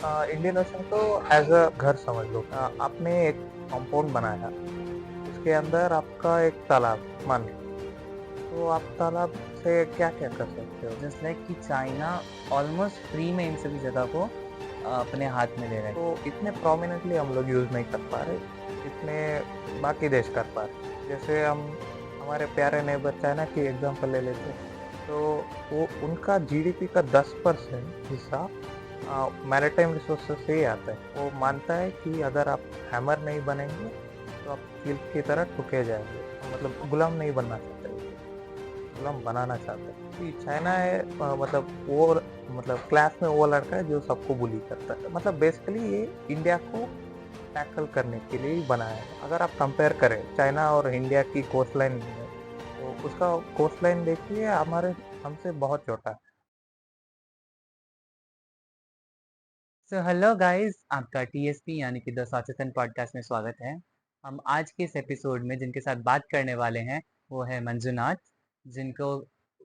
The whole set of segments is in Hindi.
इंडियन ओशन को एज अ घर समझ लो। आपने एक कंपाउंड बनाया, उसके अंदर आपका एक तालाब मान लो। तो आप तालाब से क्या क्या कर सकते हो? जस्ट लाइक कि चाइना ऑलमोस्ट फ्री में इन सभी जगह को अपने हाथ में ले रहा है। तो इतने प्रोमिनेंटली हम लोग यूज नहीं कर पा रहे जितने बाकी देश कर पा रहे। जैसे हम हमारे प्यारे नेबर चाइना की एग्जांपल ले लेते हैं, तो वो उनका जीडीपी का 10% हिस्सा मैरिटाइम रिसोर्सेज से ही आता है। वो मानता है कि अगर आप हैमर नहीं बनेंगे तो आप कील की तरह ठुके जाएंगे। मतलब गुलाम नहीं बनना चाहते, गुलाम बनाना चाहते हैं कि चाइना है। मतलब वो मतलब क्लास में वो लड़का है जो सबको बुली करता है। मतलब बेसिकली ये इंडिया को टैकल करने के लिए ही बनाया है। अगर आप कंपेयर करें चाइना और इंडिया की कोस्ट लाइन, तो उसका कोस्ट लाइन देखिए हमारे हमसे बहुत छोटा है। सो हेलो गाइस, आपका टीएसपी यानी कि द सचेतन पॉडकास्ट में स्वागत है। हम आज के इस एपिसोड में जिनके साथ बात करने वाले हैं वो है मंजुनाथ, जिनको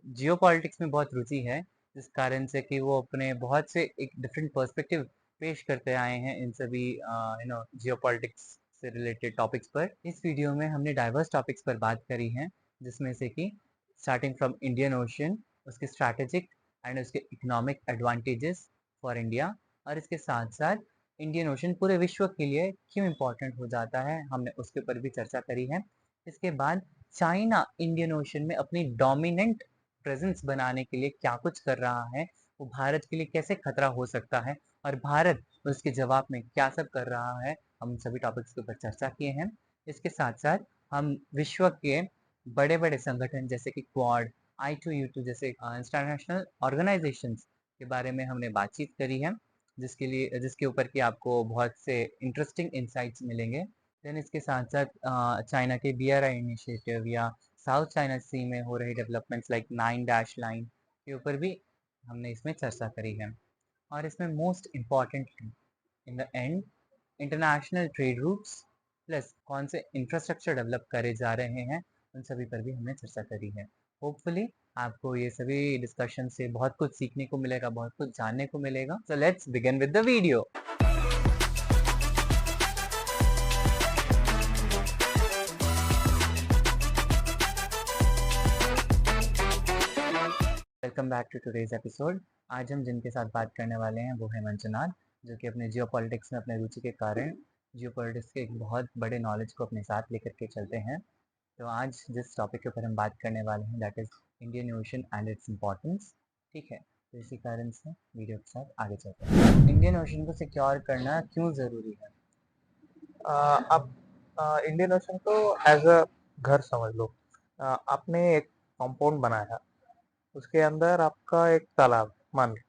जियो पॉलिटिक्स में बहुत रुचि है, जिस कारण से कि वो अपने बहुत से एक डिफरेंट पर्सपेक्टिव पेश करते आए हैं इन सभी जियो पॉलिटिक्स से रिलेटेड टॉपिक्स पर। इस वीडियो में हमने डाइवर्स टॉपिक्स पर बात करी है, जिसमें से कि स्टार्टिंग फ्रॉम इंडियन ओशन, उसके स्ट्रैटेजिक एंड उसके इकोनॉमिक एडवांटेजेस फॉर इंडिया, और इसके साथ साथ इंडियन ओशन पूरे विश्व के लिए क्यों इम्पोर्टेंट हो जाता है, हमने उसके ऊपर भी चर्चा करी है। इसके बाद चाइना इंडियन ओशन में अपनी डोमिनेंट प्रेजेंस बनाने के लिए क्या कुछ कर रहा है, वो भारत के लिए कैसे खतरा हो सकता है, और भारत उसके जवाब में क्या सब कर रहा है, हम सभी टॉपिक्स के ऊपर चर्चा किए हैं। इसके साथ साथ हम विश्व के बड़े बड़े संगठन जैसे कि क्वाड, I2U2 जैसे इंटरनेशनल ऑर्गेनाइजेशंस के बारे में हमने बातचीत करी है, जिसके ऊपर कि आपको बहुत से इंटरेस्टिंग इंसाइट्स मिलेंगे। देन इसके साथ साथ चाइना के BRI इनिशिएटिव या साउथ चाइना सी में हो रही डेवलपमेंट्स लाइक 9 डैश लाइन के ऊपर भी हमने इसमें चर्चा करी है। और इसमें most importantly in the end international trade routes plus कौन से इंफ्रास्ट्रक्चर डेवलप करे जा रहे हैं, उन सभी पर भी हमने चर्चा करी है। होपफुली आपको ये सभी डिस्कशन से बहुत कुछ सीखने को मिलेगा, बहुत कुछ जानने को मिलेगा। So let's begin with the video. Welcome back to today's episode. आज हम जिनके साथ बात करने वाले हैं वो है मंजुनाथ, जो कि अपने जियो पॉलिटिक्स में अपने रुचि के कारण जियो पॉलिटिक्स के एक बहुत बड़े नॉलेज को अपने साथ लेकर के चलते हैं। तो आज जिस टॉपिक के ऊपर हम बात करने वाले हैं that is Indian ocean and its importance. ठीक है, तो इसी कारण से वीडियो के साथ आगे चलते हैं। इंडियन ओशन को सिक्योर करना क्यों ज़रूरी है? आप इंडियन ओशन को एज अ घर समझ लो। आपने एक कंपाउंड बनाया, उसके अंदर आपका एक तालाब मान लो।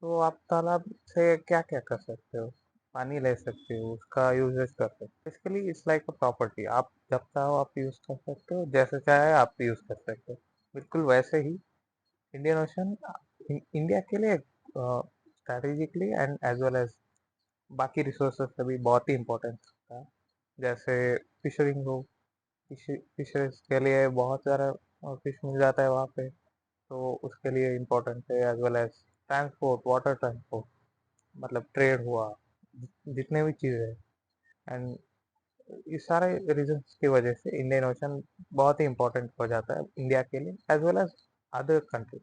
तो आप तालाब से क्या क्या कर सकते हो? पानी ले सकते हो, उसका यूजेस कर सकते हो। Basically it's like a property. आप जब चाहो आप यूज कर सकते हो, जैसे चाहे आप यूज कर सकते हो। बिल्कुल वैसे ही इंडियन ओशन इंडिया के लिए strategically and as well as बाकी रिसोर्सेज से भी बहुत ही इम्पोर्टेंट है। जैसे फिशरिंग हो, फिशरीज के लिए बहुत सारा फिश मिल जाता है वहाँ पे, तो उसके लिए इम्पोर्टेंट है। As well as transport, water transport, मतलब ट्रेड हुआ, जितने भी चीज़ें हैं। एंड इस सारे रीजंस की वजह से इंडियन ओशन बहुत ही इम्पोर्टेंट हो जाता है इंडिया के लिए, as well as other country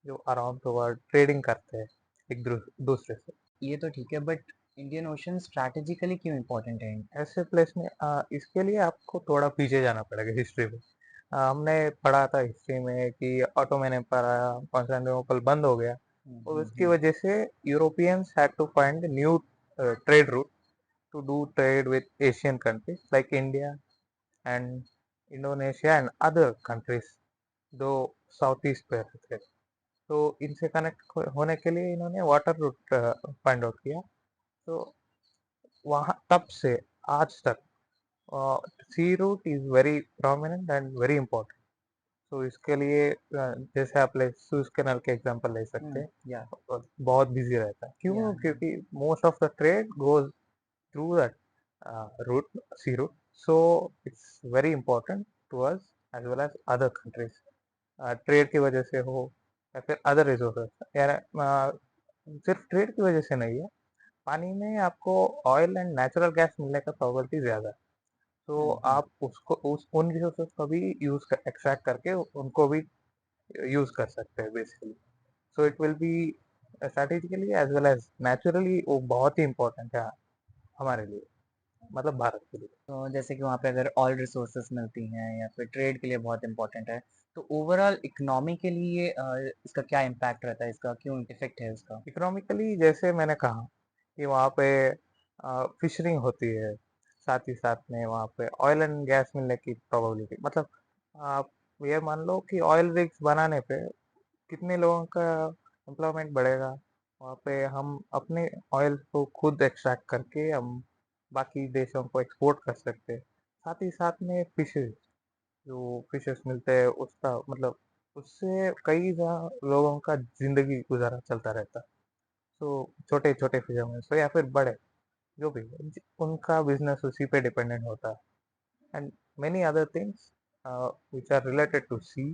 जो अराउंड द वर्ल्ड ट्रेडिंग करते हैं एक दूसरे से। ये तो ठीक है, बट इंडियन ओशन स्ट्रैटेजिकली क्यों इम्पोर्टेंट है? ऐसे प्लेस में इसके लिए आपको थोड़ा पीछे जाना पड़ेगा हिस्ट्री में। हमने पढ़ा था हिस्ट्री में कि ऑटोमन एम्पायर आया, कॉन्स्टेंटिनोपल बंद हो गया, और उसकी वजह से Europeans had to find new trade route to do trade with Asian countries like India and Indonesia and other countries, जो साउथ ईस्ट पे थे। तो इनसे कनेक्ट होने के लिए इन्होंने वाटर रूट फाइंड आउट किया। तो वहाँ तब से आज तक sea route is very prominent and very important. तो इसके लिए जैसे आप सूज कैनल के एग्जांपल ले सकते हैं। या बहुत बिजी रहता है, क्यों? क्योंकि most of the trade goes through that route, sea route. So it's very important to us as well as other countries. Trade की वजह से हो या फिर अदर रिसोर्सेस, यार सिर्फ ट्रेड की वजह से नहीं है। पानी में आपको ऑयल एंड नेचुरल गैस मिलने का प्रोबेबिलिटी ज़्यादा है। तो आप उसको उन रिसोर्सेज को भी एक्सट्रैक्ट करके उनको भी यूज़ कर सकते हैं basically. So it will B strategically as well as naturally वो बहुत ही इम्पोर्टेंट है हमारे लिए, मतलब भारत के लिए। तो जैसे कि वहाँ पे अगर ऑयल रिसोर्सेज मिलती हैं या फिर ट्रेड के लिए बहुत इंपॉर्टेंट है, तो ओवरऑल इकोनॉमी के लिए इसका क्या इम्पैक्ट रहता है, इसका क्यों इफेक्ट है उसका? इकोनॉमिकली जैसे मैंने कहा कि वहाँ पे फिशरिंग होती है, साथ ही साथ में वहाँ पे ऑयल एंड गैस मिलने की प्रोबेबिलिटी, मतलब आप ये मान लो कि ऑयल रिग्स बनाने पे कितने लोगों का एम्प्लॉयमेंट बढ़ेगा। वहाँ पे हम अपने ऑयल को खुद एक्सट्रैक्ट करके हम बाकी देशों को एक्सपोर्ट कर सकते हैं। साथ ही साथ में फिशेज, जो फिशेस मिलते हैं उसका मतलब उससे कई लोगों का जिंदगी गुजारा चलता रहता है। तो छोटे छोटे फिशरमैन हो या फिर बड़े, जो भी हो, उनका बिजनेस उसी पे डिपेंडेंट होता है। And many other things which are related to sea.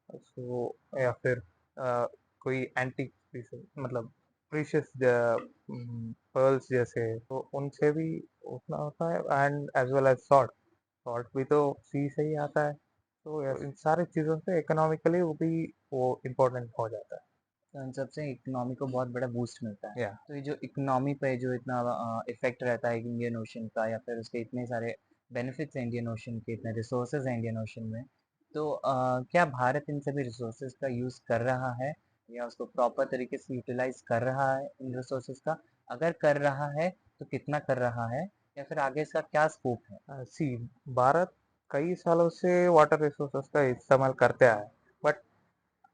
So या फिर कोई एंटीक पीसेस, मतलब प्रीशियस पर्ल्स जैसे, तो उनसे भी उतना होता है। And as well as salt, salt भी तो सी से ही आता है। तो इन सारी चीज़ों से इकोनॉमिकली वो इम्पोर्टेंट हो जाता है। तो इन सब से इकोनॉमी को बहुत बड़ा बूस्ट मिलता है। या तो ये जो इकोनॉमी पे जो इतना इफेक्ट रहता है इंडियन ओशन का, या फिर उसके इतने सारे बेनिफिट्स हैं इंडियन ओशन के, इतने रिसोर्सेज हैं इंडियन ओशन में, तो क्या भारत इन सभी रिसोर्सेज का यूज़ कर रहा है या उसको प्रॉपर तरीके से यूटिलाइज कर रहा है इन रिसोर्सेज का? अगर कर रहा है तो कितना कर रहा है, या फिर आगे इसका क्या स्कोप है? सी, भारत कई सालों से वाटर रिसोर्सेस का इस्तेमाल करते आया है, बट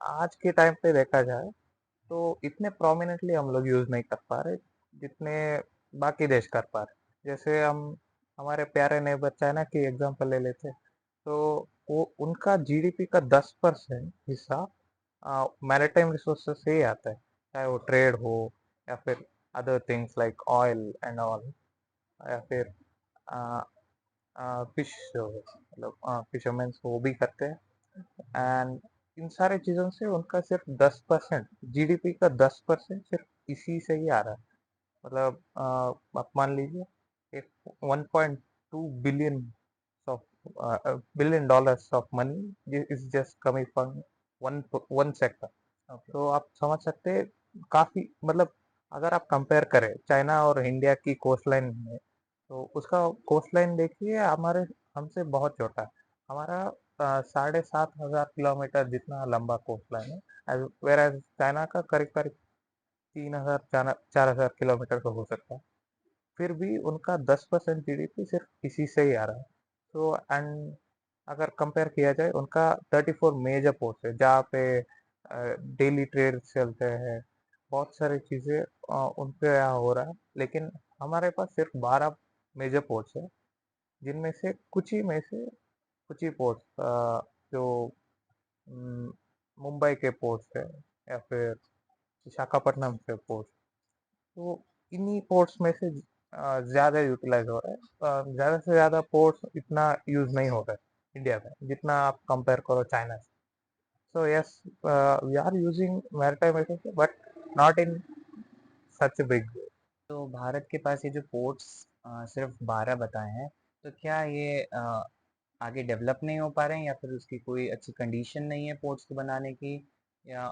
आज के टाइम पे देखा जाए तो इतने प्रोमिनेंटली हम लोग यूज नहीं कर पा रहे जितने बाकी देश कर पा रहे। जैसे हम हमारे प्यारे नेबर चाइना की एग्जांपल ले लेते हैं, तो वो उनका जीडीपी का 10% हिस्सा मैरिटाइम रिसोर्सेस से ही आता है, चाहे वो ट्रेड हो या फिर other things like oil and all, या फिर फिश, मतलब फिशरमैन वो भी करते हैं। एंड इन सारी चीज़ों से उनका सिर्फ 10%, जीडीपी का 10% सिर्फ इसी से ही आ रहा है। मतलब आप मान लीजिए एक 1.2 billion of billion dollars of money is just coming from one one sector. Okay. तो आप समझ सकते हैं काफी, मतलब अगर आप कंपेयर करें चाइना और इंडिया की कोस्ट लाइन में, तो उसका कोस्ट लाइन देखिए हमारे हमसे बहुत छोटा है। हमारा 7,500 किलोमीटर जितना लंबा कोस्ट लाइन है, वेर एज चाइना का करीब करीब 3,000 4,000 किलोमीटर का हो सकता है। फिर भी उनका 10% जीडीपी सिर्फ इसी से ही आ रहा है। तो एंड अगर कंपेयर किया जाए, उनका 34 मेजर पोर्ट्स है जहाँ पे डेली ट्रेड चलते हैं, बहुत सारी चीज़ें उन पे यहाँ हो रहा है। लेकिन हमारे पास सिर्फ 12 मेजर पोर्ट्स है, जिनमें से कुछ ही पोर्ट्स जो हम्म, मुंबई के पोर्ट्स है या फिर विशाखापट्टनम के पोर्ट्स, तो इन्हीं पोर्ट्स में से ज़्यादा यूटिलाइज हो रहा है। ज़्यादा से ज़्यादा पोर्ट्स इतना यूज़ नहीं हो रहा है इंडिया में जितना आप कंपेयर करो चाइना से। So yes, we are using maritime resources but not in such a big way. तो भारत के पास ये जो पोर्ट्स सिर्फ 12 बताए हैं, तो क्या ये आगे डेवलप नहीं हो पा रहे हैं, या फिर उसकी कोई अच्छी कंडीशन नहीं है पोर्ट्स को बनाने की, या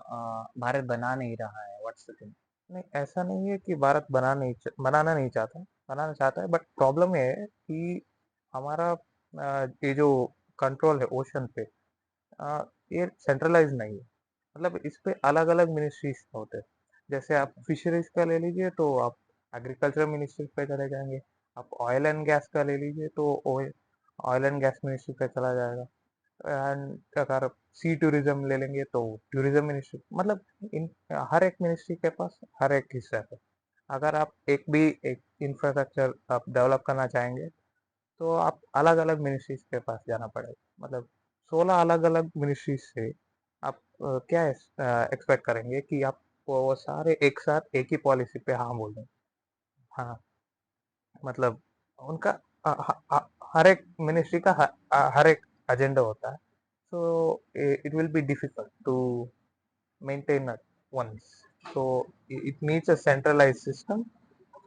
भारत बना नहीं रहा है? What's the thing? नहीं, ऐसा नहीं है कि भारत बनाना नहीं चाहता, बनाना चाहता है, बट प्रॉब्लम ये है कि हमारा ये जो कंट्रोल है ओशन पे, ये सेंट्रलाइज नहीं है। मतलब इस पे अलग अलग मिनिस्ट्रीज होते हैं। जैसे आप ओके। फिशरीज का ले लीजिए तो आप एग्रीकल्चर मिनिस्ट्री पे चले जाएंगे। आप ऑयल एंड गैस का ले लीजिए तो ऑयल एंड गैस मिनिस्ट्री पे चला जाएगा। एंड अगर सी टूरिज्म ले लेंगे तो टूरिज्म मिनिस्ट्री, मतलब इन हर एक मिनिस्ट्री के पास हर एक हिस्सा है। अगर आप एक इंफ्रास्ट्रक्चर आप डेवलप करना चाहेंगे तो आप अलग अलग मिनिस्ट्रीज के पास जाना पड़ेगा। मतलब 16 अलग अलग मिनिस्ट्रीज से आप क्या एक्सपेक्ट करेंगे कि आप वो सारे एक साथ एक ही पॉलिसी पे हाँ बोल दें। हाँ, मतलब उनका हर एक मिनिस्ट्री का हर एक एजेंडा होता है। So it will be difficult to maintain at once. So it needs a centralized system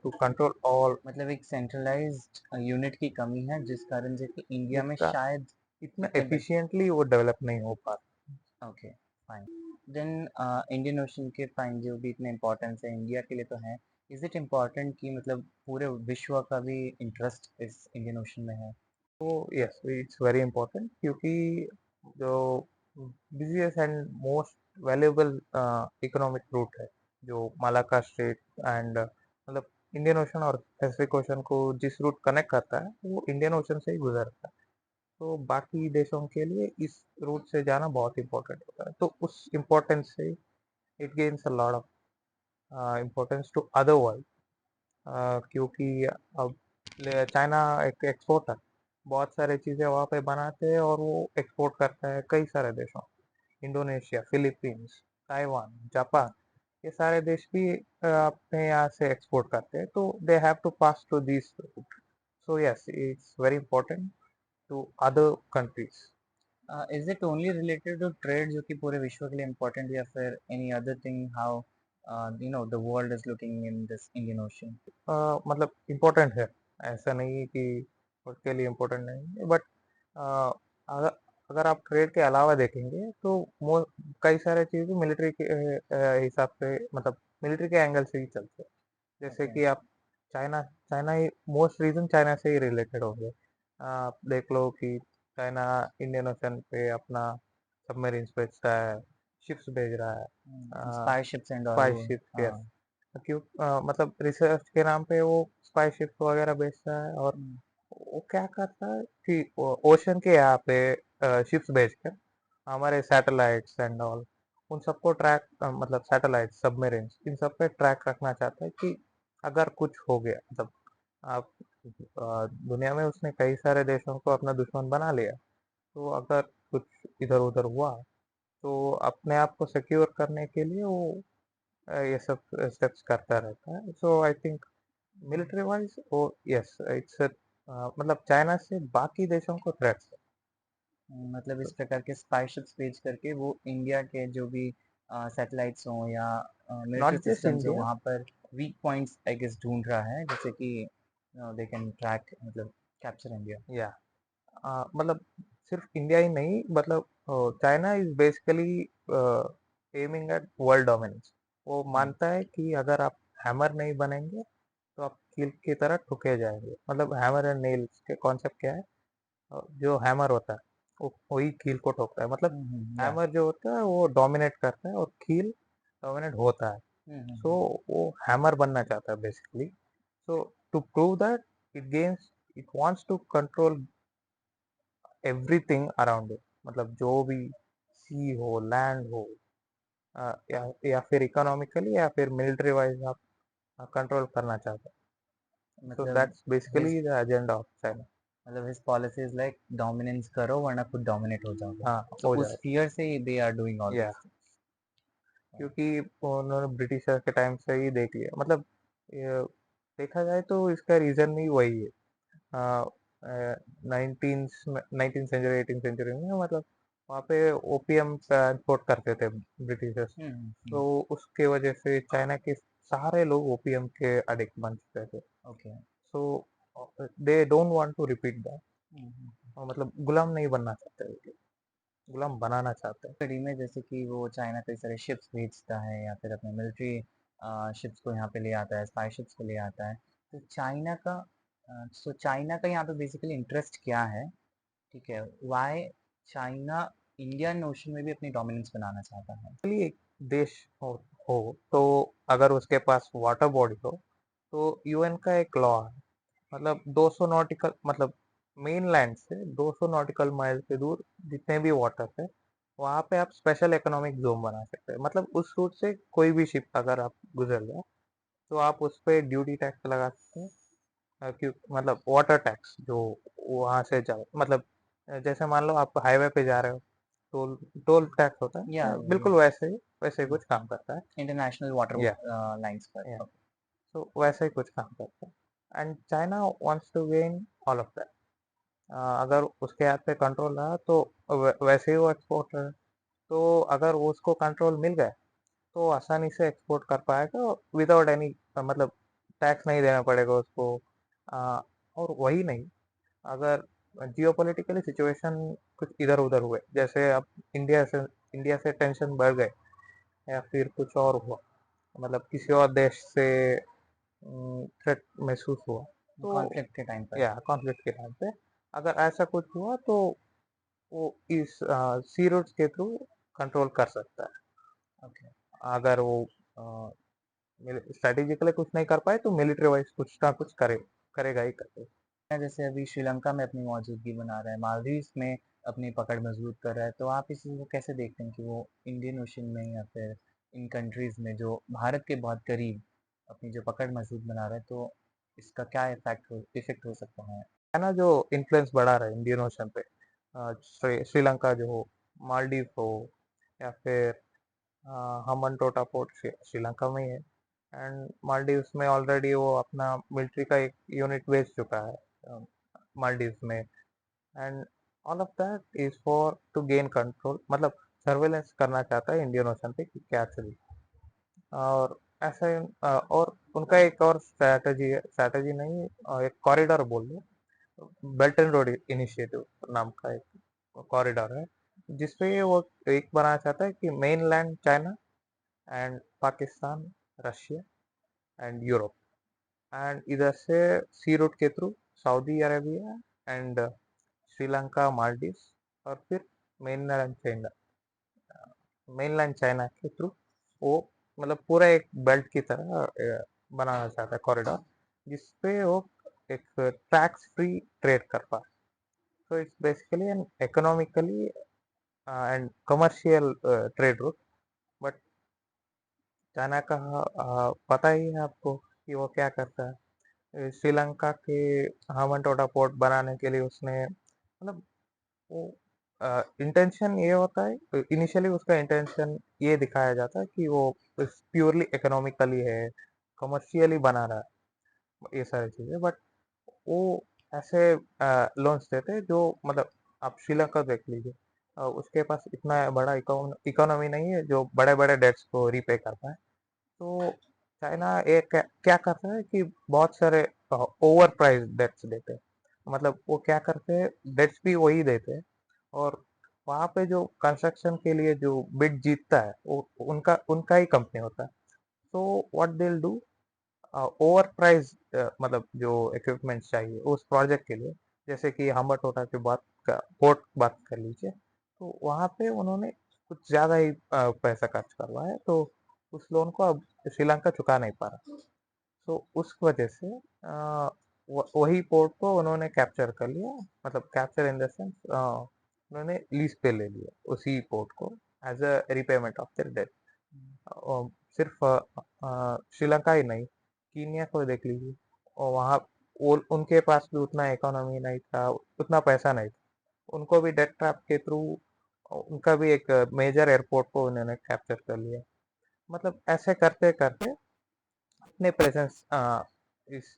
to control all, मतलब एक सेंट्रलाइज्ड यूनिट की कमी है जिस कारण से कि इंडिया में जिसका शायद इतना इतने efficiently वो डेवलप नहीं हो पाता। Okay fine then Indian ocean के फाइन जो भी इतने इम्पोर्टेंस है इंडिया के लिए तो है इज इट इम्पोर्टेंट कि मतलब पूरे विश्व का भी इंटरेस्ट इस इंडियन ओशन में है तो यस, इट्स वेरी इंपॉर्टेंट, क्योंकि जो busiest and most valuable economic route है, जो मालाका स्ट्रेट एंड मतलब इंडियन ओशन और पैसिफिक ओशन को जिस रूट कनेक्ट करता है वो इंडियन ओशन से ही गुजरता है। तो बाकी देशों के लिए इस रूट से जाना बहुत इंपॉर्टेंट होता है, तो उस इम्पोर्टेंस से it gains a lot of importance to other world, क्योंकि अब चाइना एक एक्सपोर्टर, बहुत सारी चीज़ें वहाँ पे बनाते हैं और वो एक्सपोर्ट करता है कई सारे देशों, इंडोनेशिया, फिलीपींस, ताइवान, जापान, ये सारे देश भी अपने यहाँ से एक्सपोर्ट करते हैं, तो they have to pass through this route. So yes, it's very important to other countries. Is it only related to trade जो कि पूरे विश्व के लिए इम्पोर्टेंट या फिर any other thing how you know the world is looking in this Indian ocean मतलब इम्पोर्टेंट है, ऐसा नहीं है कि उसके लिए इम्पोर्टेंट नहीं है, बट अगर अगर आप ट्रेड के अलावा देखेंगे तो कई सारे चीज़ें मिलिट्री के हिसाब से, मतलब मिलिट्री के एंगल से ही चलते हैं। जैसे ओके कि आप चाइना चाइना ही मोस्ट रीजन चाइना से ही रिलेटेड होंगे। आप देख लो कि चाइना इंडियन ओशन पे अपना सबमरीन्स भेजता है, शिप्स भेज रहा है, spy ships and all spy वो शिप्स, हाँ यस। क्यों मतलब रिसर्च के नाम पे वो स्पाई शिप्स वगैरह भेजता है, और हम्म, वो क्या करता है कि ओशन के यहाँ पे शिप्स भेजकर हमारे सैटेलाइट्स एंड ऑल, उन सबको ट्रैक, मतलब सैटेलाइट, सबमरीन्स, इन सब पे ट्रैक रखना चाहता है कि अगर कुछ हो गया, मतलब आप दुनिया में उसने कई सारे देशों को अपना दुश्मन बना लिया, तो अगर कुछ इधर उधर हुआ तो अपने आप को सिक्योर करने के लिए वो ये सब स्टेप्स करता रहता है। So I think military wise वो, यस, इट्स मतलब चाइना से बाकी देशों को थ्रेट्स मतलब है। इस प्रकार के स्पाई शिप्स भेज करके वो इंडिया के जो भी सैटेलाइट्स हों या मिलिट्री नॉट जस्ट सिस्टम्स हो इंडिया, वहाँ पर वीक पॉइंट्स आई गेस ढूंढ रहा है जैसे कि दे कैन ट्रैक मतलब कैप्चर इंडिया या मतलब सिर्फ इंडिया ही नहीं, मतलब China is basically aiming at world dominance. वो मानता है कि अगर आप हैमर नहीं बनेंगे तो आप कील की तरह ठुके जाएंगे। मतलब हैमर एंड नेल्स के कॉन्सेप्ट क्या है, जो हैमर होता है वो वही कील को ठोकता है। मतलब या हैमर जो होता है वो डोमिनेट करता है और कील डोमिनेट होता है। सो वो हैमर बनना चाहता है basically. So to prove that it gains, it wants to control everything around it, मतलब जो भी सी हो, लैंड हो, या फिर इकोनॉमिकली या फिर मिलिट्री वाइज आप कंट्रोल करना चाहते हैं। सो मतलब that's his basically the agenda of China. मतलब his policy is like dominance करो वरना खुद डोमिनेट हो जाओगे हाँ, तो हो उस जाए। फियर से दे आर डूइंग ऑल या दिस क्योंकि उन्होंने ब्रिटिशर के टाइम से ही देख लिया, मतलब ये देखा जाए तो इसका रीजन भी वही है। Nineteen nineteen century, eighteen century में, मतलब वहाँ पे ओपियम ट्रांसपोर्ट करते थे ब्रिटिशर्स, तो उसके वजह से चाइना के सारे लोग ओपियम के एडिक्ट बन चुके थे। Okay so they don't want to repeat that, मतलब गुलाम नहीं बनना चाहते, गुलाम बनाना चाहते हैं। कड़ी में जैसे कि वो चाइना कई सारे शिप्स भेजता है या फिर अपने मिलिट्री शिप्स को यहाँ पे ले आता है स्पाई शिप्स को ले आता है तो चाइना का यहाँ पे बेसिकली इंटरेस्ट क्या है ठीक है वाई चाइना इंडियन ओशन में भी अपनी डोमिनेंस बनाना चाहता है एक्चुअली एक देश हो तो अगर उसके पास वाटर बॉडी हो, तो यूएन का एक लॉ है, मतलब 200 नॉटिकल, मतलब मेन लैंड से 200 नॉटिकल माइल से दूर जितने भी वाटर है, वहाँ पे आप स्पेशल इकोनॉमिक जोन बना सकते हैं। मतलब उस रूट से कोई भी शिप अगर आप गुजर जाए तो आप उस पर ड्यूटी टैक्स लगा सकते हैं। क्यों, मतलब वाटर टैक्स जो वहाँ से जाए, मतलब जैसे मान लो आप हाईवे पे जा रहे हो, टोल टोल टैक्स होता है, या बिल्कुल वैसे ही कुछ काम करता है। इंटरनेशनल वाटर या लाइंस पर या ओके सो वैसे ही कुछ काम करता है, and China wants to gain all of that. अगर उसके हाथ पे कंट्रोल रहा तो वैसे ही वो एक्सपोर्टर है, तो अगर वो उसको कंट्रोल मिल गया तो आसानी से एक्सपोर्ट कर पाएगा विदाउट एनी, मतलब टैक्स नहीं देना पड़ेगा उसको। और वही नहीं, अगर जियोपॉलिटिकली सिचुएशन कुछ इधर उधर हुए, जैसे अब इंडिया से टेंशन बढ़ गए या फिर कुछ और हुआ, मतलब किसी और देश से थ्रेट महसूस हुआ, तो कॉन्फ्लिक्ट के टाइम पर। या कॉन्फ्लिक्ट के टाइम पे अगर ऐसा कुछ हुआ तो वो इस सी रूट्स के थ्रू कंट्रोल कर सकता है। ओके। अगर वो स्ट्रेटेजिकली कुछ नहीं कर पाए तो मिलिट्री वाइज कुछ ना कुछ करेगा ही करेगा। जैसे अभी श्रीलंका में अपनी मौजूदगी बना रहा है, मालदीव्स में अपनी पकड़ मजबूत कर रहा है, तो आप इस चीज़ को कैसे देखते हैं कि वो इंडियन ओशन में या फिर इन कंट्रीज में जो भारत के बहुत करीब अपनी जो पकड़ मजबूत बना रहा है, तो इसका क्या इफेक्ट हो सकता है? चाइना जो इन्फ्लुएंस बढ़ा रहा है इंडियन ओशन पे, श्रीलंका जो हो, मालदीव हो, या फिर हम्बनटोटा पोर्ट श्रीलंका में ही है, एंड मालदीव्स में ऑलरेडी वो अपना मिलिट्री का एक यूनिट भेज चुका है मालदीव्स में, and all of that is for to gain control, मतलब सर्वेलेंस करना चाहता है इंडियन ओशन पे कि क्या चल। और ऐसा और उनका एक और स्ट्रैटेजी है, स्ट्रैटेजी नहीं, एक कॉरिडोर बोल दो, बेल्ट एंड रोड इनिशिएटिव नाम का एक कॉरिडोर है, जिसपे वो एक बनाना चाहता है कि main land China and Pakistan, Russia and Europe, and इधर से सी रूट के through Saudi Arabia and Sri Lanka, Maldives, और फिर मेनलैंड चाइना, मेनलैंड चाइना के थ्रू वो, मतलब पूरा एक बेल्ट की तरह बनाना चाहता है कॉरिडोर, जिसपे वो एक टैक्स फ्री ट्रेड कर पाए। So it's basically N economically and commercial trade route. But China का पता ही है आपको कि वो क्या करता है। श्रीलंका के हम्बनटोटा पोर्ट बनाने के लिए उसने, मतलब वो इंटेंशन ये होता है, इनिशियली उसका इंटेंशन ये दिखाया जाता है कि वो प्योरली इकोनॉमिकली है, कमर्शियली बना रहा है ये सारी चीजें, बट वो ऐसे लोन्स देते हैं जो, मतलब आप श्रीलंका देख लीजिए, उसके पास इतना बड़ा इकोनॉमी नहीं है जो बड़े बड़े डेट्स को रीपे कर पाए। तो चाइना एक क्या करता है कि बहुत सारे ओवर प्राइस डेट्स देते हैं, मतलब वो क्या करते हैं, डेट्स भी वही देते हैं, और वहाँ पे जो कंस्ट्रक्शन के लिए जो बिड जीतता है वो उनका उनका ही कंपनी होता है। तो what they will do, over price, मतलब जो इक्विपमेंट चाहिए उस प्रोजेक्ट के लिए, जैसे कि हम्बरटोटा की पोर्ट बात कर लीजिए, तो वहाँ पे उन्होंने कुछ ज़्यादा ही पैसा खर्च करवाया है, तो उस लोन को अब श्रीलंका चुका नहीं पा रहा। तो उस वजह से वही पोर्ट को उन्होंने कैप्चर कर लिया, मतलब कैप्चर इन द सेंस उन्होंने लीज पे ले लिया उसी पोर्ट को as a repayment of their date. सिर्फ श्रीलंका ही नहीं, कीनिया को देख लीजिए, और वहाँ वो उनके पास भी उतना इकोनॉमी नहीं था, उतना पैसा नहीं था, उनको भी डेट ट्रैप के थ्रू उनका भी एक मेजर एयरपोर्ट को उन्होंने कैप्चर कर लिया। मतलब ऐसे करते करते अपने प्रेजेंस इस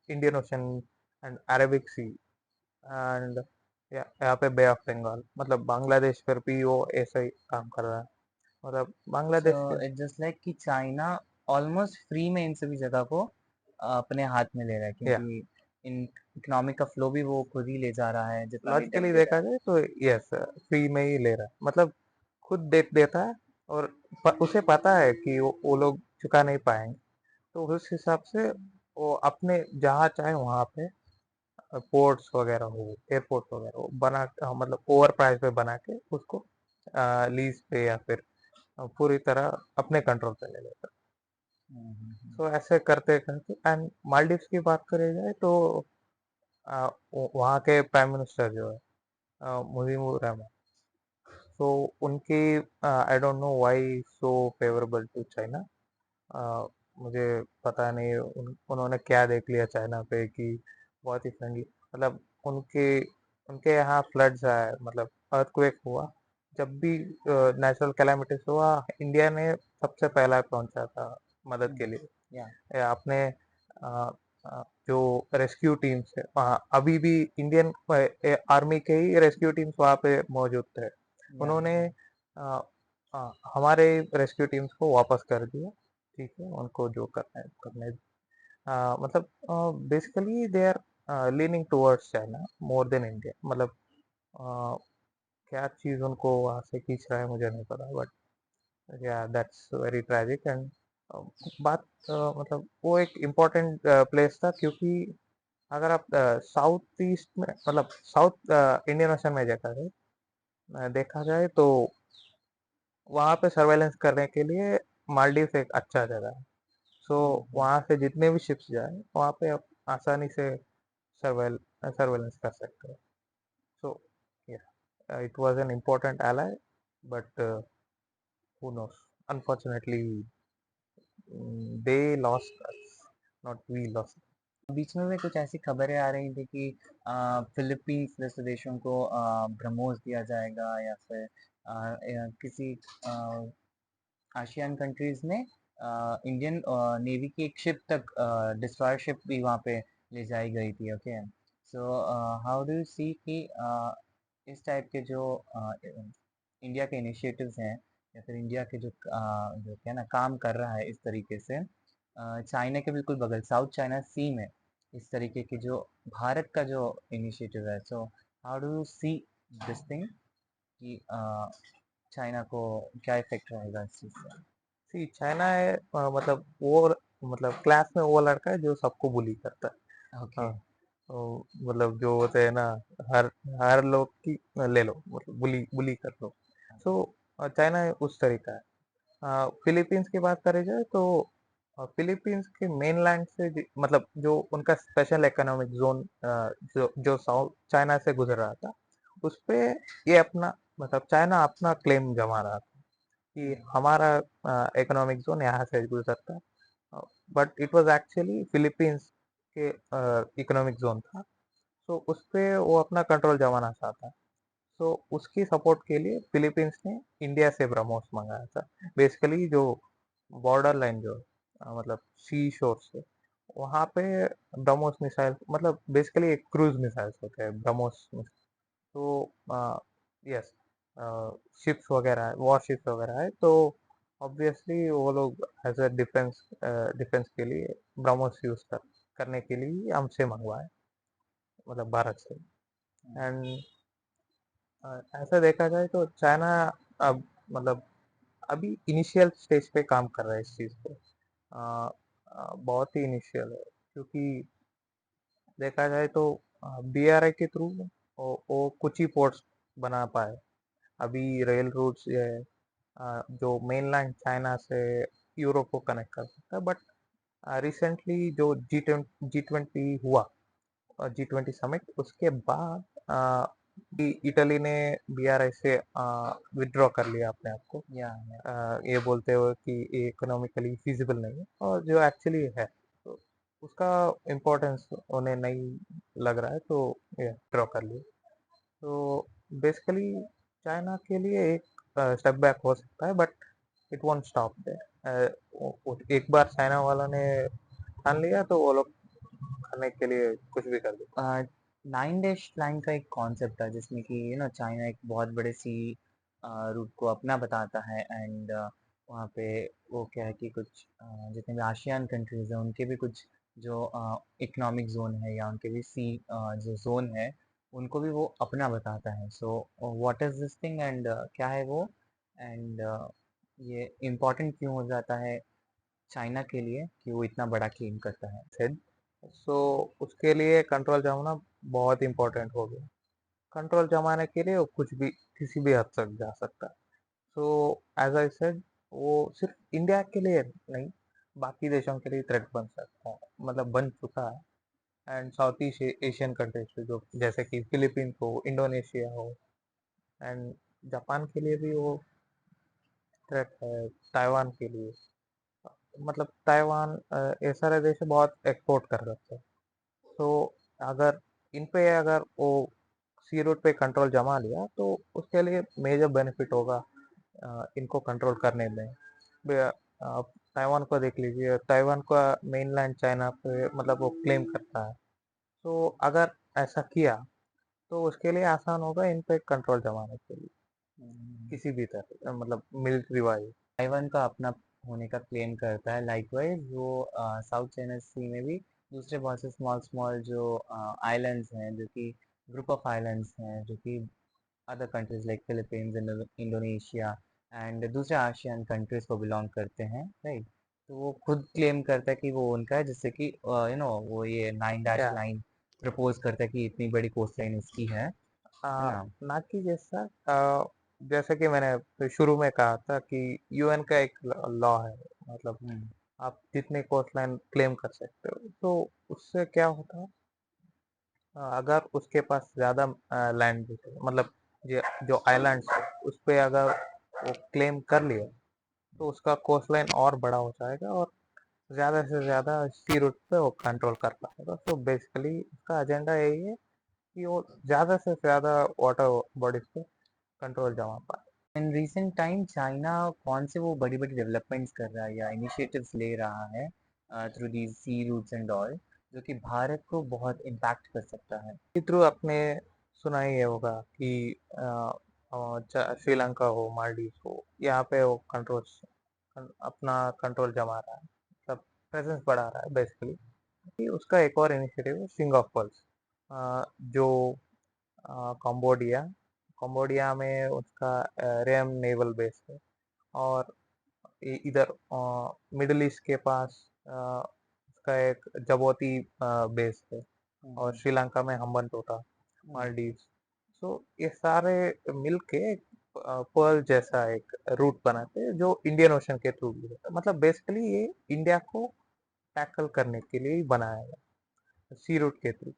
Indian ocean and Arabic sea and यहाँ पे बे ऑफ बंगाल, मतलब बांग्लादेश पर भी वो ऐसा ही काम कर रहा है, मतलब सो बांग्लादेश के। इट्स जस्ट लाइक कि चाइना ऑलमोस्ट फ्री में इन सभी जगह को अपने हाथ में ले रहा है, या क्योंकि इन इकोनॉमिक का फ्लो भी वो खुद ही ले जा रहा है जितना भी डेट लॉजिकली दे रहा देखा है। जाए तो यस, फ्री में ही ले रहा है, मतलब खुद डेट देता है, और उसे पता है कि वो लोग चुका नहीं पाएंगे, तो उस हिसाब से वो अपने जहाँ चाहे वहाँ पे पोर्ट्स वगैरह हो, एयरपोर्ट वगैरह हो मतलब ओवर प्राइस पे बना के उसको लीज पे या फिर पूरी तरह अपने कंट्रोल पे ले लेता है। हम्म। तो ऐसे करते करते, एंड मालदीव्स की बात करी जाए तो वहाँ के प्राइम मिनिस्टर जो है मुजीबुर रहमान, तो उनकी, I don't know why so favourable to China. मुझे पता नहीं उन्होंने क्या देख लिया चाइना पे कि बहुत ही फ्रेंडली, मतलब उनके उनके यहाँ फ्लड्स आए, मतलब अर्थक्वेक हुआ, जब भी नेचुरल कैलामिटीज हुआ, इंडिया ने सबसे पहला पहुंचा था मदद के लिए। या या अपने जो रेस्क्यू टीम्स है वहाँ अभी भी इंडियन आर्मी के ही रेस्क्यू टीम्स वहाँ पे मौजूद थे, या उन्होंने हमारे रेस्क्यू टीम्स को वापस कर दिया, ठीक है, उनको जो करना है करने। मतलब basically they are leaning towards China more than India. मतलब अ, क्या चीज़ उनको वहाँ से खींच रहा है मुझे नहीं पता, बट या दैट्स वेरी ट्रेजिक। एंड बात मतलब वो एक इम्पोर्टेंट प्लेस था, क्योंकि अगर आप साउथ ईस्ट में मतलब साउथ इंडियन ओशन में देखा जाए तो वहाँ पे सर्वेलेंस करने के लिए मालदीव एक अच्छा जगह है। सो वहाँ से जितने भी शिप्स जाए वहाँ पे आप आसानी से सर्वेलेंस कर सकते हो। So it was an important ally, but who knows, unfortunately they lost us, not we lost. बीच में कुछ ऐसी खबरें आ रही थी कि फिलीपींस जैसे देशों को ब्रह्मोस दिया जाएगा, या फिर या किसी आशियान कंट्रीज में इंडियन नेवी की एक शिप तक, डिस्ट्रॉयर शिप भी वहाँ पे ले जाई गई थी। Okay, so how do you see कि इस टाइप के जो इंडिया के इनिशिएटिव्स हैं, या फिर इंडिया के जो क्या ना काम कर रहा है इस तरीके से चाइना के बिल्कुल बगल साउथ चाइना सी में, इस तरीके की जो भारत का जो इनिशिएटिव है, सो how do you see this thing कि चाइना को क्या इफेक्ट रहेगा इस चीज़ से? सी चाइना है मतलब वो मतलब क्लास में वो लड़का है जो सबको बुली करता है। ओके। हाँ, तो मतलब जो होते हैं ना, हर हर लोग की ले लो, मतलब बुली बुली कर लो। सो चाइना उस तरीका है। फिलीपींस की बात करी जाए तो फिलीपींस के मेनलैंड से मतलब जो उनका स्पेशल इकोनॉमिक जोन जो जो साउथ चाइना से गुजर रहा था, उस पे ये अपना मतलब चाइना अपना क्लेम जमा रहा था कि हमारा इकोनॉमिक जोन यहाँ से गुजरता है, but it was actually Philippines के इकोनॉमिक जोन था। सो उस पे वो अपना कंट्रोल जमाना चाहता है। सो उसकी सपोर्ट के लिए फिलीपींस ने इंडिया से ब्रह्मोस मंगाया था। बेसिकली जो बॉर्डर लाइन जो मतलब सी शोर से वहाँ पे ब्रह्मोस मिसाइल मतलब बेसिकली एक क्रूज मिसाइल्स होते हैं ब्रह्मोस। तो यस, शिप्स वगैरह है, वॉर शिप्स वगैरह है, तो ऑब्वियसली वो लोग एज अ डिफेंस डिफेंस के लिए ब्रह्मोस यूज करने के लिए हमसे मंगवाए, मतलब भारत से। एंड ऐसा देखा जाए तो चाइना अब मतलब अभी इनिशियल स्टेज पे काम कर रहा है इस चीज़ पे। बहुत ही इनिशियल है, क्योंकि देखा जाए तो बीआरआई के थ्रू वो कुछ ही पोर्ट्स बना पाए। अभी रेल रूट्स ये जो मेनलैंड चाइना से यूरोप को कनेक्ट कर सकता है, बट रिसेंटली जो जी ट्वेंटी हुआ, G20 समिट, उसके बाद इटली ने बीआरआई से विड्रॉ कर लिया अपने आप को, या ये बोलते हुए कि ये इकोनॉमिकली फिजिबल नहीं है, और जो एक्चुअली है तो उसका इम्पोर्टेंस उन्हें नहीं लग रहा है, तो ये ड्रॉ कर लिया। तो बेसिकली चाइना के लिए एक स्टेप बैक हो सकता है, but it won't stop there. एक बार चाइना वाला ने ठान लिया तो वो लोग करने के लिए कुछ भी कर देते हैं। नाइन डैश लाइन का एक कॉन्सेप्ट है जिसमें कि चाइना एक बहुत बड़े सी रूट को अपना बताता है, एंड वहाँ पे वो क्या है कि कुछ जितने भी आशियान कंट्रीज हैं उनके भी कुछ जो इकोनॉमिक जोन है, या उनके भी सी जो जोन है, उनको भी वो अपना बताता है। So what is this thing, and क्या है वो, एंड ये इम्पोर्टेंट क्यों हो जाता है चाइना के लिए कि वो इतना बड़ा क्लेम करता है? सेड सो उसके लिए कंट्रोल जमाना बहुत इंपॉर्टेंट हो गया। कंट्रोल जमाने के लिए वो कुछ भी किसी भी हद तक जा सकता है। सो एज आई सेड वो सिर्फ इंडिया के लिए नहीं, बाकी देशों के लिए थ्रेट बन सकता है, मतलब बन चुका है। And south east Asian countries जो जैसे कि फिलीपींस हो, इंडोनेशिया हो, एंड जापान के लिए भी वो थ्रेट है, ताइवान के लिए। मतलब ताइवान ये सारे देश बहुत एक्सपोर्ट कर सकते हैं। तो अगर इन पे अगर वो सी रूट पे कंट्रोल जमा लिया तो उसके लिए मेजर बेनिफिट होगा इनको कंट्रोल करने में। आप ताइवान को देख लीजिए, ताइवान का मेनलैंड चाइना पे मतलब वो क्लेम करता है। तो अगर ऐसा किया तो उसके लिए आसान होगा इन पे कंट्रोल जमाने के लिए, किसी भी तरह मतलब मिलिट्री वाइज। ताइवान का अपना होने का क्लेम करता है। लाइकवाइज वो साउथ चाइना सी में भी दूसरे बहुत से स्मॉल स्मॉल जो आइलैंड्स हैं, जो कि ग्रुप ऑफ आइलैंड्स हैं, जो कि other countries like Philippines, Indonesia and दूसरे आशियन कंट्रीज को बिलोंग करते हैं, राइट। तो वो खुद क्लेम करता है कि वो उनका है, जिससे कि वो ये 9 डैश या लाइन प्रपोज करता है कि इतनी बड़ी कोस्ट लाइन इसकी है ना। ना कि जैसा जैसे कि मैंने शुरू में कहा था कि यूएन का एक लॉ है, मतलब हम्म। आप जितने कोस्ट लाइन क्लेम कर सकते हो, तो उससे क्या होता है, अगर उसके पास ज्यादा लैंड, मतलब जो आइलैंड्स है उस पे अगर वो क्लेम कर लिया, तो उसका कोस्ट लाइन और बड़ा हो जाएगा और ज्यादा से ज्यादा सी रूट पे वो कंट्रोल कर पाएगा। तो बेसिकली उसका एजेंडा यही है कि वो ज्यादा से ज्यादा वाटर बॉडीज पे कंट्रोल जमा पाए। इन रिसेंट टाइम चाइना कौन से वो बड़ी बड़ी डेवलपमेंट्स कर रहा है या इनिशिएटिव्स ले रहा है through these sea routes and all, जो कि भारत को बहुत इम्पैक्ट कर सकता है। थ्रू आपने सुना ही है होगा कि श्रीलंका हो, मालदीव हो, यहाँ पे वो कंट्रोल, अपना कंट्रोल जमा रहा है, मतलब प्रेजेंस बढ़ा रहा है बेसिकली। कि उसका एक और इनिशिएटिव है सिंग ऑफ पर्ल्स, जो कंबोडिया कंबोडिया में उसका रेम नेवल बेस है। और इधर मिडिल ईस्ट के पास उसका एक जबोती बेस है। और हम्म। श्रीलंका में हम्बनटोटा, हम्म। मालदीव्स। सो ये सारे मिलके पर्ल जैसा एक रूट बनाते हैं जो इंडियन ओशन के थ्रू भी होता है। मतलब बेसिकली ये इंडिया को टैकल करने के लिए ही बनाया गया, सी रूट के थ्रू।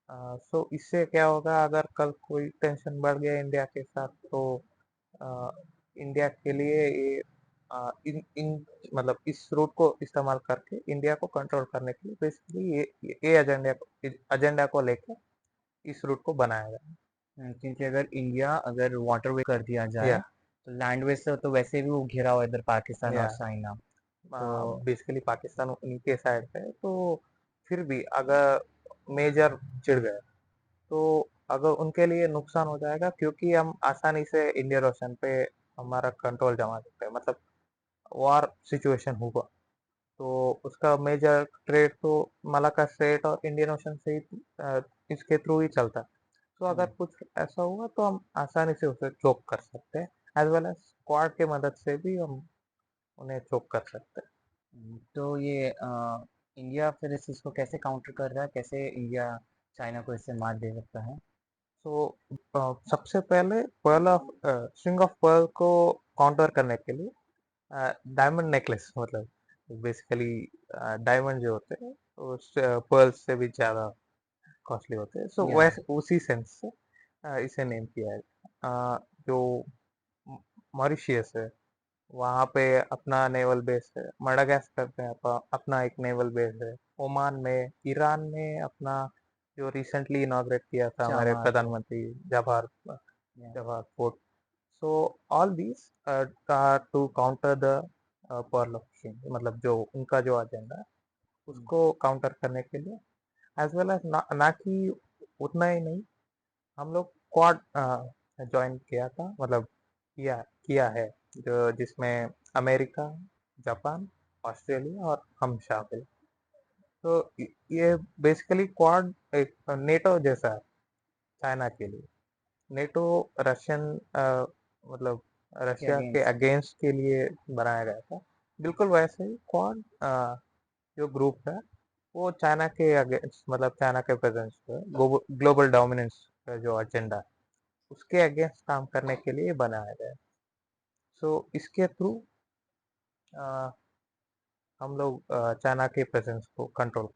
सो इससे क्या होगा, अगर कल कोई टेंशन बढ़ गया इंडिया के साथ, तो अ, इंडिया के लिए ये इन इन मतलब इस रूट को इस्तेमाल करके इंडिया को कंट्रोल करने के लिए बेसिकली ये एजेंडा को लेकर इस रूट को बनाया गया। क्योंकि अगर इंडिया अगर वाटरवे कर दिया जाए, या तो लैंडवे से तो वैसे भी वो घिरा हुआ है इधर पाकिस्तान और या चाइना। तो बेसिकली पाकिस्तान उनके साइड पे है, तो फिर भी अगर मेजर चिढ़ गए, तो अगर उनके लिए नुकसान हो जाएगा, क्योंकि हम आसानी से इंडियन ओशन पे हमारा कंट्रोल जमा सकते हैं। मतलब वॉर सिचुएशन होगा, तो उसका मेजर ट्रेड तो मलाका स्ट्रेट और इंडियन ओशन से ही इसके थ्रू ही चलता है। तो अगर हम्म, कुछ ऐसा हुआ तो हम आसानी से उसे चोक कर सकते हैं, एज वेल एज स्क्वाड की मदद से भी हम उन्हें चोक कर सकते हैं। तो ये इंडिया फिर इस चीज़ को कैसे काउंटर कर रहा है, कैसे इंडिया चाइना को इससे मात दे सकता है? तो सबसे पहले स्ट्रिंग ऑफ पर्ल को काउंटर करने के लिए डायमंड नेकलेस, मतलब बेसिकली डायमंड जो होते हैं वो पर्ल्स से भी ज्यादा कॉस्टली होते हैं। सो या वैसे उसी सेंस से इसे नेम किया है। जो मॉरिशियस है, वहाँ पे अपना नेवल बेस है। मडागास्कर में अपना एक नेवल बेस है। ओमान में, ईरान में अपना जो रिसेंटली इनॉग्रेट किया था हमारे चामार। प्रधानमंत्री जवाहर या Jawahar fort. So all these two counter the pearl of fishing, मतलब जो उनका जो एजेंडा है उसको काउंटर करने के लिए, एज वेल एज ना कि उतना ही नहीं, हम लोग क्वाड ज्वाइन किया था, मतलब किया किया है, जो जिसमें अमेरिका, जापान, ऑस्ट्रेलिया और हम शामिल। तो ये बेसिकली क्वाड एक नेटो जैसा है चाइना के लिए। नेटो रशियन, मतलब के रशिया के अगेंस्ट। अगेंस्ट के लिए बनाया गया था। बिल्कुल वैसे ही क्वाड जो ग्रुप है वो चाइना के अगेंस्ट, मतलब चाइना के प्रेजेंस पे ग्लोबल डोमिनेंस का जो एजेंडा है उसके अगेंस्ट काम करने के लिए बनाया गया है। सो इसके थ्रू हम लोग चाइना के प्रेजेंस को कंट्रोल।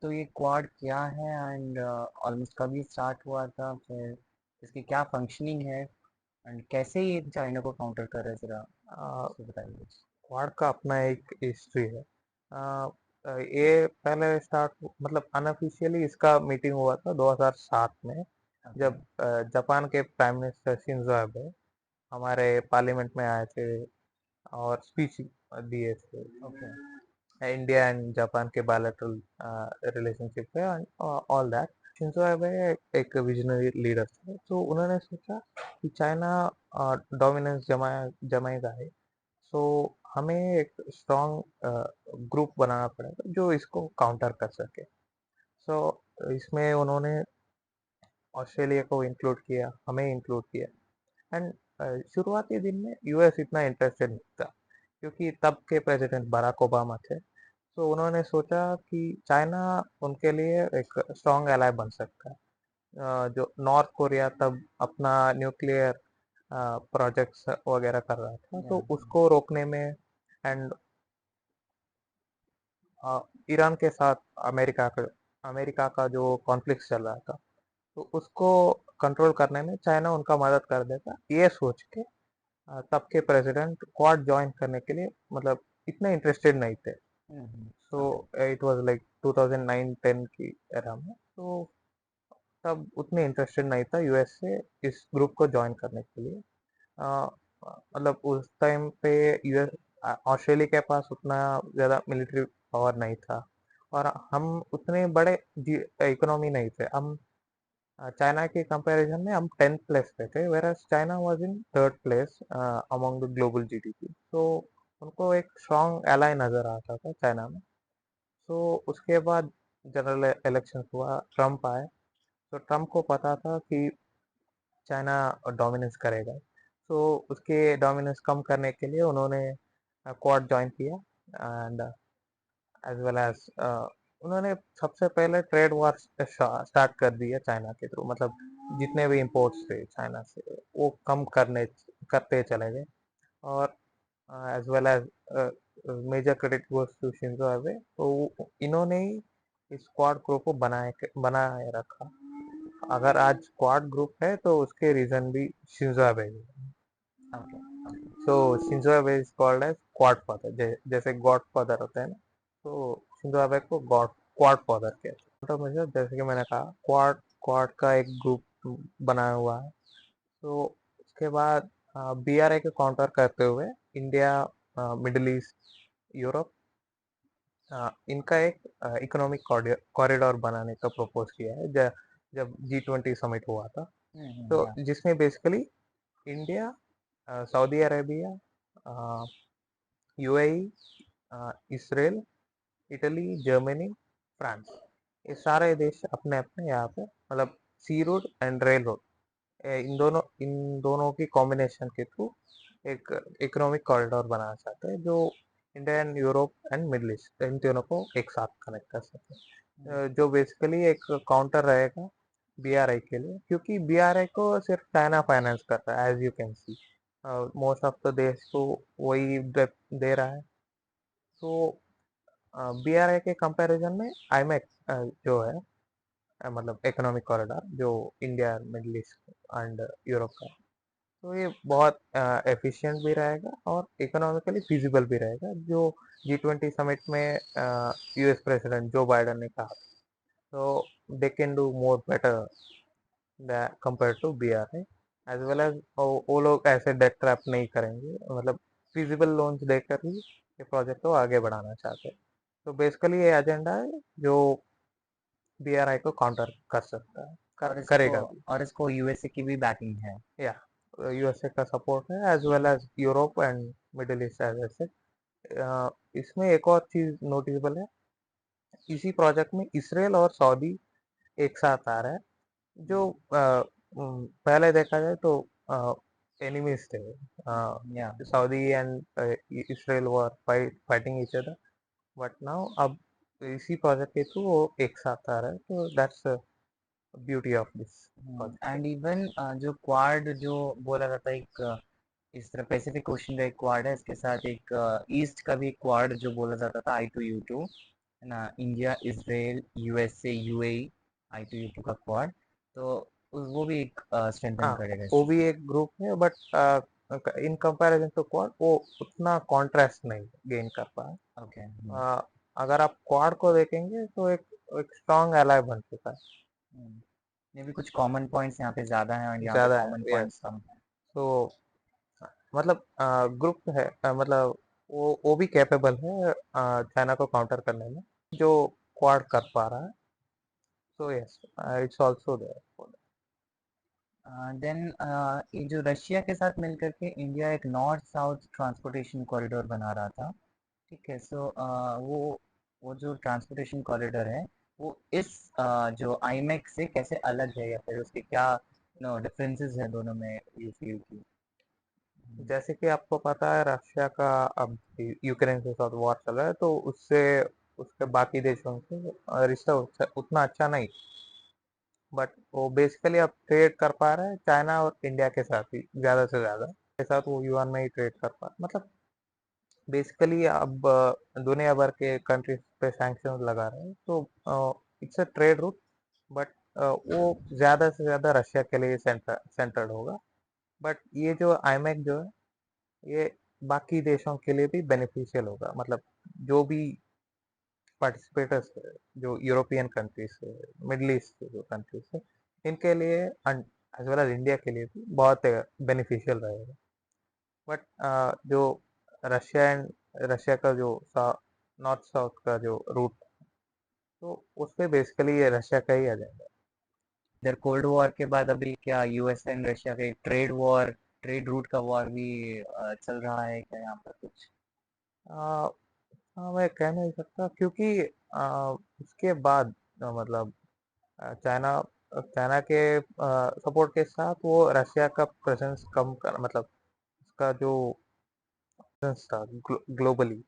तो ये क्वाड क्या है एंड ऑलमोस्ट कब ये स्टार्ट हुआ था, फिर इसकी क्या फंक्शनिंग है एंड कैसे ये चाइना को काउंटर कर रहा है, जरा उसको बताइए कुछ। क्वाड का अपना एक हिस्ट्री है। ये पहले स्टार्ट, मतलब अनऑफिशियली इसका मीटिंग हुआ था 2007 में, ओके। जब जापान के प्राइम मिनिस्टर शिंजो एबे हमारे पार्लियामेंट में आए थे और स्पीच दिए थे ओके। इंडिया एंड जापान के बायलैटरल रिलेशनशिप पे, ऑल दैट। शिंजो एबे एक विजनरी लीडर थे, तो उन्होंने सोचा कि चाइना डोमिनेंस जमाएगा है, सो हमें एक स्ट्रॉन्ग ग्रुप बनाना पड़ेगा जो इसको काउंटर कर सके। सो इसमें उन्होंने ऑस्ट्रेलिया को इंक्लूड किया, हमें इंक्लूड किया। एंड शुरुआती दिन में यूएस इतना इंटरेस्टेड नहीं था, क्योंकि तब के प्रेसिडेंट बराक ओबामा थे। तो उन्होंने सोचा कि चाइना उनके लिए एक स्ट्रॉन्ग एलाय बन सकता है। जो नॉर्थ कोरिया तब अपना न्यूक्लियर प्रोजेक्ट्स वगैरह कर रहा था, तो Yeah. उसको रोकने में। एंड ईरान के साथ अमेरिका का जो कॉन्फ्लिक्ट चल रहा था, तो उसको कंट्रोल करने में चाइना उनका मदद कर देता, ये सोच के तब के प्रेसिडेंट क्वाड ज्वाइन करने के लिए मतलब इतने इंटरेस्टेड नहीं थे। सो Okay. इट वाज लाइक 2009-10 की एरा में। तो तब उतने इंटरेस्टेड नहीं था यूएस से इस ग्रुप को ज्वाइन करने के लिए। अ, मतलब उस टाइम पे यूएस ऑस्ट्रेलिया के पास उतना ज़्यादा मिलिट्री पावर नहीं था, और हम उतने बड़े इकोनॉमी नहीं थे। हम चाइना के कंपैरिजन में हम 10th प्लेस पे थे, whereas China was in 3rd place among the global GDP. तो उनको एक स्ट्रॉन्ग एलाय नज़र आता था चाइना में। तो उसके बाद जनरल इलेक्शन हुआ, ट्रम्प आए। तो ट्रम्प को पता था कि चाइना डोमिनेंस करेगा। तो उसके डोमिनेंस कम करने के लिए उन्होंने क्वाड ज्वाइन किया। एंड एज वेल एज उन्होंने सबसे पहले ट्रेड वॉर स्टार्ट कर दिया चाइना के थ्रू। मतलब जितने भी इंपोर्ट्स थे चाइना से वो कम करते चले गए। और as well as major credit goes to Shinzo Abe. तो इन्होंने ही इस क्वाड ग्रुप को बनाए रखा। अगर आज स्क्वाड ग्रुप है तो उसके रीजन भी शिंजो अबे ही है। Okay. Okay. So Shinzo Abe is called as Quad father, जैसे गॉड फादर होते हैं ना, तो शिंजो अबे को गॉड क्वाड फादर कहते हैं। तो मुझे जैसे कि मैंने कहा, क्वाड क्वाड का एक ग्रुप बनाया हुआ है। तो उसके बाद बीआरए को काउंटर करते हुए इंडिया, मिडिल ईस्ट, यूरोप, इनका एक इकोनॉमिक कॉरिडोर बनाने का प्रपोज किया है, जब G20 समिट हुआ था। तो Yeah. जिसमें basically India, Saudi Arabia, UAE, Israel, Italy, Germany, France, ये सारे देश अपने अपने यहाँ पे मतलब सी रोड एंड रेल रोड, इन दोनों की कॉम्बिनेशन के थ्रू एक इकोनॉमिक कॉरिडोर बनाना चाहते हैं, जो India and Europe and Middle East इन तीनों को एक साथ कनेक्ट कर सके। जो बेसिकली एक काउंटर रहेगा बीआरआई के लिए, क्योंकि बीआरआई को सिर्फ चाइना फाइनेंस करता है, as you can see. Most of the देश को वही दे रहा है। तो बीआरआई के कंपैरिजन में आईमैक्स जो है, मतलब इकोनॉमिक कॉरिडोर जो India, middle east and Europe का, तो ये बहुत एफिशिएंट भी रहेगा और इकोनॉमिकली फिजिबल भी रहेगा, जो G20 समिट में यूएस प्रेसिडेंट जो बाइडेन ने कहा। तो they can do more better compare to BRI, as well as वो लोग ऐसे डेट ट्रैप नहीं करेंगे, मतलब फिजिबल लोन्स देकर ही ये प्रोजेक्ट को आगे बढ़ाना चाहते हैं। तो बेसिकली ये एजेंडा है जो बीआरआई को काउंटर कर सकता है, और इसको करेगा भी। और इसको यूएसए की भी बैकिंग है। या यूएसए का सपोर्ट है, as well as Europe and Middle East, as I said. इसमें एक और चीज नोटिसेबल है, इसी प्रोजेक्ट में इसराइल और सऊदी एक साथ आ रहा है, जो पहले देखा जाए तो एनिमीज थे। या Saudi and Israel were fighting each other, but now अब इसी प्रोजेक्ट के थ्रू वो एक साथ आ रहा है। तो that's beauty of this project. And even जो क्वाड जो बोला जाता है, एक इस तरह पैसिफिक ओशन का एक क्वाड है, इसके साथ एक ईस्ट का भी क्वाड जो बोला जाता था, I2U2, है ना, India, Israel, USA, UAE, I2U2 का क्वाड। तो वो भी एक स्ट्रेंथन हाँ, करेगा इस वो चीज भी को। एक ग्रुप है, but in comparison to Quad वो उतना कॉन्ट्रास्ट नहीं गेन कर पाया। ओके। अगर आप क्वाड को देखेंगे तो एक स्ट्रॉन्ग एलाय बन चुका है। मे भी कुछ कॉमन पॉइंट्स यहाँ पे ज्यादा हैं और यहाँ पे ज्यादा है, कॉमन पॉइंट्स यस। कम हैं। तो मतलब ग्रुप है, मतलब वो भी कैपेबल है चाइना को काउंटर करने में, जो क्वाड कर पा रहा है। So yes, it's also there. Then ये जो रशिया के साथ मिलकर के इंडिया एक नॉर्थ साउथ ट्रांसपोर्टेशन कॉरिडोर बना रहा था। ठीक है, सो वो जो ट्रांसपोर्टेशन कॉरिडोर है वो इस जो आईमैक्स से कैसे अलग है, या फिर उसके क्या डिफरेंसेस है दोनों में, यू फील की? जैसे कि आपको पता है रशिया का अब यूक्रेन के साथ वॉर चल रहा है, तो उससे उसके बाकी देशों से रिश्ता उतना अच्छा नहीं। बट वो बेसिकली अब ट्रेड कर पा रहा है चाइना और इंडिया के साथ ही ज़्यादा से ज़्यादा के साथ वो युआन में ही ट्रेड कर पा मतलब बेसिकली अब दुनिया भर के कंट्रीज पे सैंक्शन लगा रहे हैं, तो it's a trade route. But वो ज़्यादा से ज़्यादा रशिया के लिए सेंटर्ड होगा। बट ये जो आईमैक जो है ये बाकी देशों के लिए भी बेनिफिशियल होगा। मतलब जो भी पार्टिसिपेटर्स है, जो यूरोपियन कंट्रीज है, मिडल ईस्ट के जो कंट्रीज है, इनके लिए एज वेल एज इंडिया के लिए भी बहुत बेनिफिशियल रहेगा। बट जो रशिया का जो नॉर्थ साउथ का जो रूट, तो उस पे बेसिकली ये रशिया का ही आ जाएगा। इधर कोल्ड वॉर के बाद अभी क्या यूएस एंड रशिया के ट्रेड वॉर, ट्रेड रूट का वॉर भी चल रहा है क्या यहाँ पर कुछ? हाँ, मैं कह नहीं सकता क्योंकि उसके बाद मतलब चाइना चाइना के सपोर्ट के साथ वो रशिया का प्रेजेंस कम कर मतलब उसका जो प्रेजेंस था ग्लोबली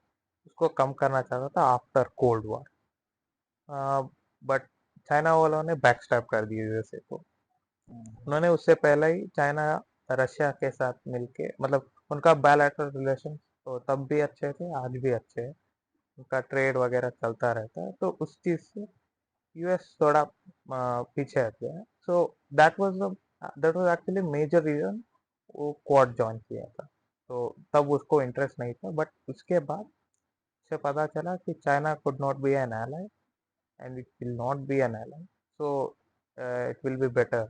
उसको कम करना चाहता था after cold war. But China वालों ने बैकस्टैप कर दिया यूएसए को। हम्म, उन्होंने उससे पहले ही चाइना रशिया के साथ मिलके मतलब उनका बायलैटरल रिलेशन तो तब भी अच्छे थे, आज भी अच्छे हैं। उनका ट्रेड वगैरह चलता रहता है, तो उस चीज से यूएस थोड़ा पीछे हट गया है। So that was actually major reason वो क्वाड ज्वाइन किया था। तो तब उसको इंटरेस्ट नहीं था, बट उसके बाद से पता चला कि China could not be an ally and it will not be an ally. So it will be better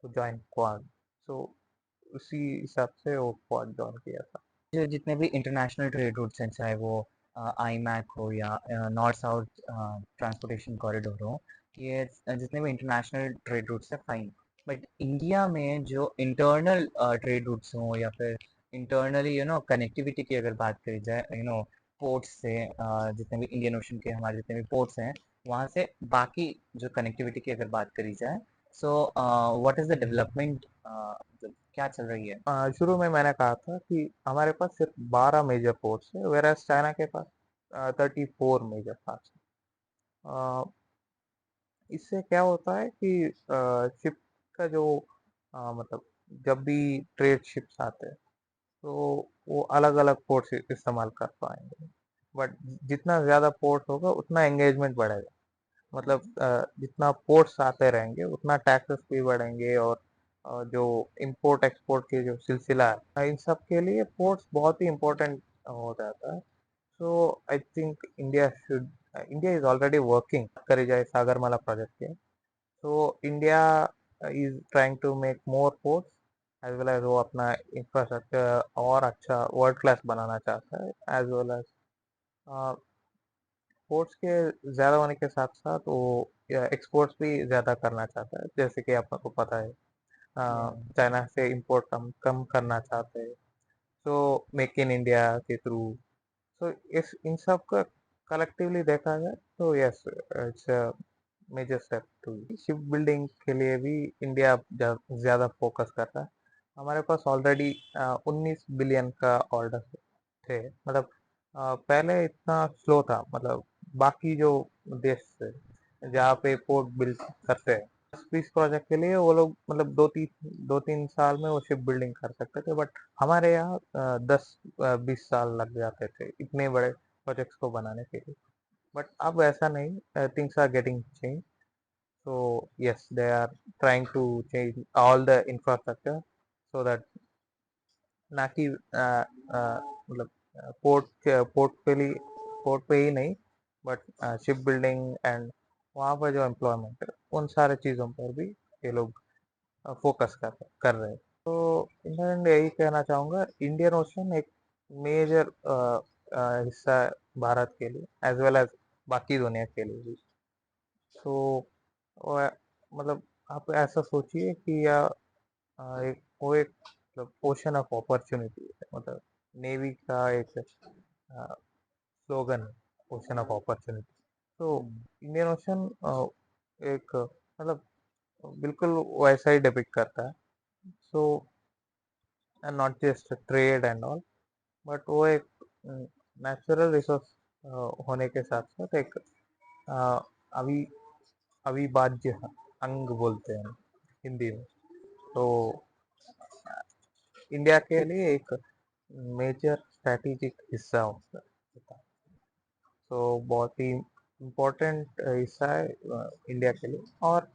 to join Quad. So उसी हिसाब से वो क्वाड ज्वाइन किया था। जो जितने भी इंटरनेशनल ट्रेड रूट्स हैं, चाहे वो आईमैक हो या नॉर्थ साउथ ट्रांसपोर्टेशन कॉरिडोर हो, ये जितने भी इंटरनेशनल ट्रेड रूट्स हैं, फाइन। बट इंडिया में जो इंटरनल ट्रेड रूट्स हों, या फिर इंटरनली कनेक्टिविटी की अगर बात करी जाए, पोर्ट्स से, जितने भी इंडियन ओशन के हमारे जितने भी पोर्ट्स हैं, वहाँ से बाकी जो कनेक्टिविटी की अगर बात करी जाए, so what is the development, क्या चल रही है? शुरू में मैंने कहा था कि हमारे पास सिर्फ 12 मेजर पोर्ट्स है, वेरएज चाइना के पास 34 मेजर पोर्ट्स है। इससे क्या होता है कि शिप का जो मतलब जब भी ट्रेड शिप्स आते हैं तो वो अलग अलग पोर्ट्स इस्तेमाल कर पाएंगे। बट जितना ज़्यादा पोर्ट होगा उतना एंगेजमेंट बढ़ेगा। मतलब जितना पोर्ट्स आते रहेंगे उतना टैक्सेस भी बढ़ेंगे, और जो इंपोर्ट एक्सपोर्ट के जो सिलसिला है इन सब के लिए पोर्ट्स बहुत ही इम्पोर्टेंट हो जाता है। So I think India is already working करी जाए सागरमाला प्रोजेक्ट के। So India is trying to make more ports as well as वो अपना इंफ्रास्ट्रक्चर और अच्छा वर्ल्ड क्लास बनाना चाहता है, एज वेल एज पोर्ट्स के ज़्यादा होने के साथ साथ वो एक्सपोर्ट्स भी ज़्यादा करना चाहता है। जैसे कि आपको पता है Yeah. चाइना से इंपोर्ट कम कम करना चाहते हैं, तो मेक इन इंडिया के थ्रू। सो इस इन सब का कलेक्टिवली देखा जाए तो yes it's major step to ship building के लिए भी इंडिया ज़्यादा फोकस कर रहा है। हमारे पास ऑलरेडी 19 बिलियन का ऑर्डर थे। मतलब पहले इतना स्लो था, मतलब बाकी जो देश थे जहाँ पे पोर्ट बिल्ड करते हैं, 10-20 प्रोजेक्ट के लिए वो लोग मतलब 2-3 साल में वो शिप बिल्डिंग कर सकते थे। बट हमारे यहाँ 10-20 साल लग जाते थे इतने बड़े प्रोजेक्ट्स को बनाने के लिए। बट अब ऐसा नहीं, things are getting change. So yes they are trying to change all the infrastructure so that ना कि मतलब पोर्ट पे ही नहीं, बट शिप बिल्डिंग एंड वहाँ पर जो एम्प्लॉयमेंट है उन सारे चीज़ों पर भी ये लोग फोकस कर रहे हैं। तो इंडियन यही कहना चाहूँगा, इंडियन ओशन एक मेजर हिस्सा है भारत के लिए एज वेल एज बाकी दुनिया के लिए भी। तो मतलब आप ऐसा सोचिए कि एक मतलब ओशन ऑफ अपॉर्चुनिटी है, मतलब नेवी का एक स्लोगन है, ओशन ऑफ अपॉर्चुनिटी। तो हम्म, इंडियन ओशन एक मतलब बिल्कुल वैसा ही डिपिक्ट करता है। So not just trade and all, but वो एक नेचुरल रिसोर्स होने के साथ साथ एक अ, अभी अविभाज्य अंग बोलते हैं हिंदी में। तो इंडिया के लिए एक मेजर स्ट्रैटेजिक हिस्सा होता है। तो बहुत ही इम्पोर्टेंट हिस्सा है इंडिया के लिए। और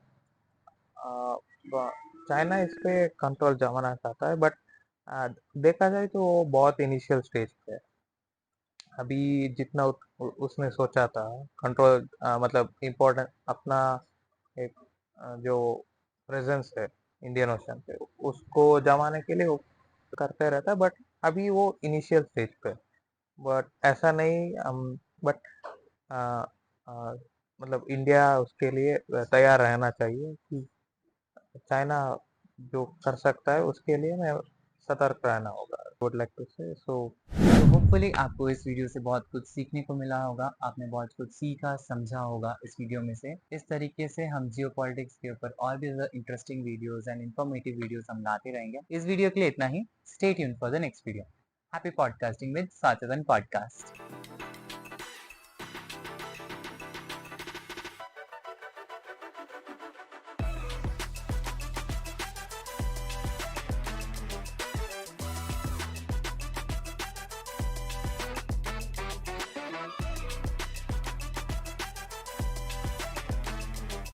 चाइना इस पे कंट्रोल जमाना चाहता है, बट देखा जाए तो वो बहुत इनिशियल स्टेज पे है। अभी जितना उसने सोचा था कंट्रोल, मतलब इम्पोर्टेंट अपना एक जो प्रेजेंस है इंडियन ओशन पे, उसको जमाने के लिए वो करते रहता है, बट अभी वो इनिशियल स्टेज पे है। बट ऐसा नहीं, बट मतलब इंडिया उसके लिए तैयार रहना चाहिए कि चाइना जो कर सकता है उसके लिए मैं सतर्क रहना होगा, वुड लाइक टू से। सो तो होपफुली आपको इस वीडियो से बहुत कुछ सीखने को मिला होगा, आपने बहुत कुछ सीखा समझा होगा इस वीडियो में से। इस तरीके से हम जियो पॉलिटिक्स के ऊपर और भी ज़्यादा interesting videos and informative videos हम लाते रहेंगे। इस वीडियो के लिए इतना ही। Stay tuned for the next video. Happy podcasting with Sachetan podcast.